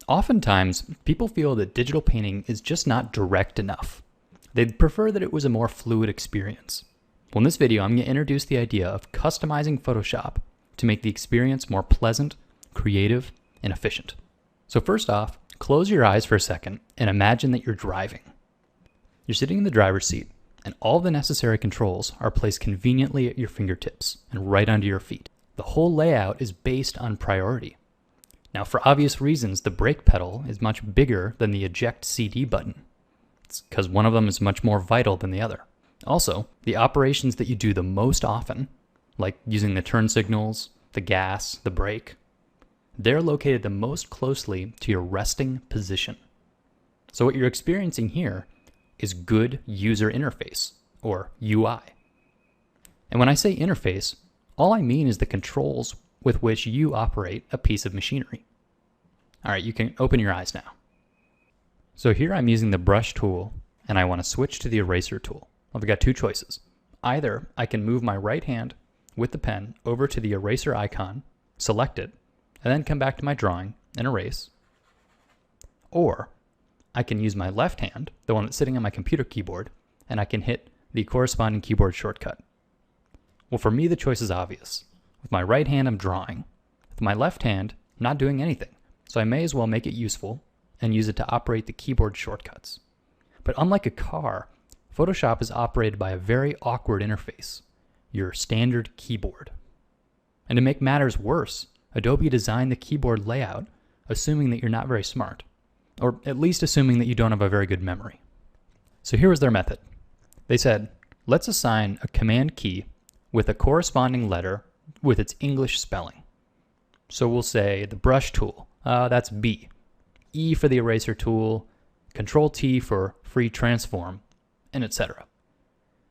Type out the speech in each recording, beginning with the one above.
Oftentimes, people feel that digital painting is just not direct enough. They'd prefer that it was a more fluid experience. Well, in this video, I'm going to introduce the idea of customizing Photoshop to make the experience more pleasant, creative, and efficient. So first off, close your eyes for a second and imagine that you're driving. You're sitting in the driver's seat, and all the necessary controls are placed conveniently at your fingertips and right under your feet. The whole layout is based on priority. Now, for obvious reasons, the brake pedal is much bigger than the eject CD button. It's because one of them is much more vital than the other. Also, the operations that you do the most often, like using the turn signals, the gas, the brake, they're located the most closely to your resting position. So what you're experiencing here is good user interface, or UI. And when I say interface, all I mean is the controls with which you operate a piece of machinery. All right, you can open your eyes now. So here I'm using the brush tool, and I want to switch to the eraser tool. I've got two choices. Either I can move my right hand with the pen over to the eraser icon, select it, and then come back to my drawing and erase. Or I can use my left hand, the one that's sitting on my computer keyboard, and I can hit the corresponding keyboard shortcut. Well, for me, the choice is obvious. With my right hand, I'm drawing. With my left hand, I'm not doing anything. So I may as well make it useful and use it to operate the keyboard shortcuts. But unlike a car, Photoshop is operated by a very awkward interface, your standard keyboard. And to make matters worse, Adobe designed the keyboard layout assuming that you're not very smart, or at least assuming that you don't have a very good memory. So here was their method. They said, let's assign a command key with a corresponding letter with its English spelling. So we'll say the brush tool, that's B. E for the eraser tool, Ctrl+T for free transform, and etc.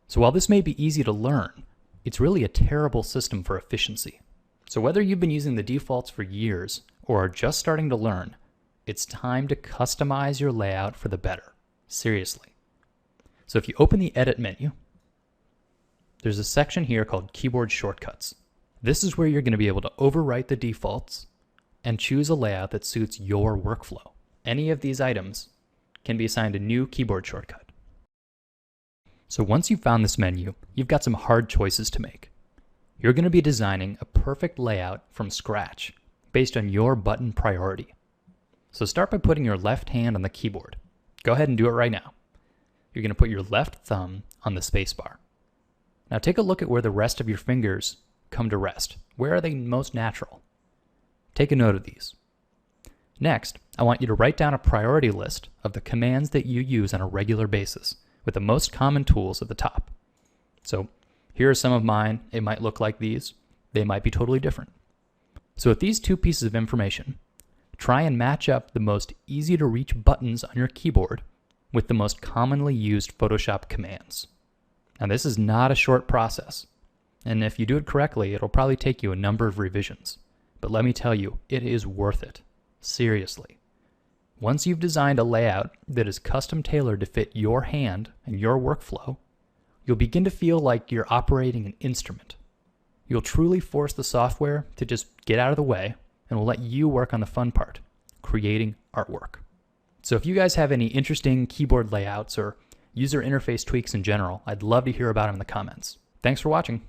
So while this may be easy to learn, it's really a terrible system for efficiency. So whether you've been using the defaults for years or are just starting to learn, it's time to customize your layout for the better. Seriously. So if you open the Edit menu, there's a section here called Keyboard Shortcuts. This is where you're going to be able to overwrite the defaults and choose a layout that suits your workflow. Any of these items can be assigned a new keyboard shortcut. So once you've found this menu, you've got some hard choices to make. You're going to be designing a perfect layout from scratch based on your button priority. So start by putting your left hand on the keyboard. Go ahead and do it right now. You're going to put your left thumb on the spacebar. Now take a look at where the rest of your fingers come to rest. Where are they most natural? Take a note of these. Next, I want you to write down a priority list of the commands that you use on a regular basis, with the most common tools at the top. So here are some of mine. It might look like these. They might be totally different. So with these two pieces of information, try and match up the most easy to reach buttons on your keyboard with the most commonly used Photoshop commands. Now this is not a short process, and if you do it correctly, it'll probably take you a number of revisions. But let me tell you, it is worth it. Seriously. Once you've designed a layout that is custom tailored to fit your hand and your workflow, you'll begin to feel like you're operating an instrument. You'll truly force the software to just get out of the way and will let you work on the fun part, creating artwork. So if you guys have any interesting keyboard layouts or user interface tweaks in general, I'd love to hear about them in the comments. Thanks for watching.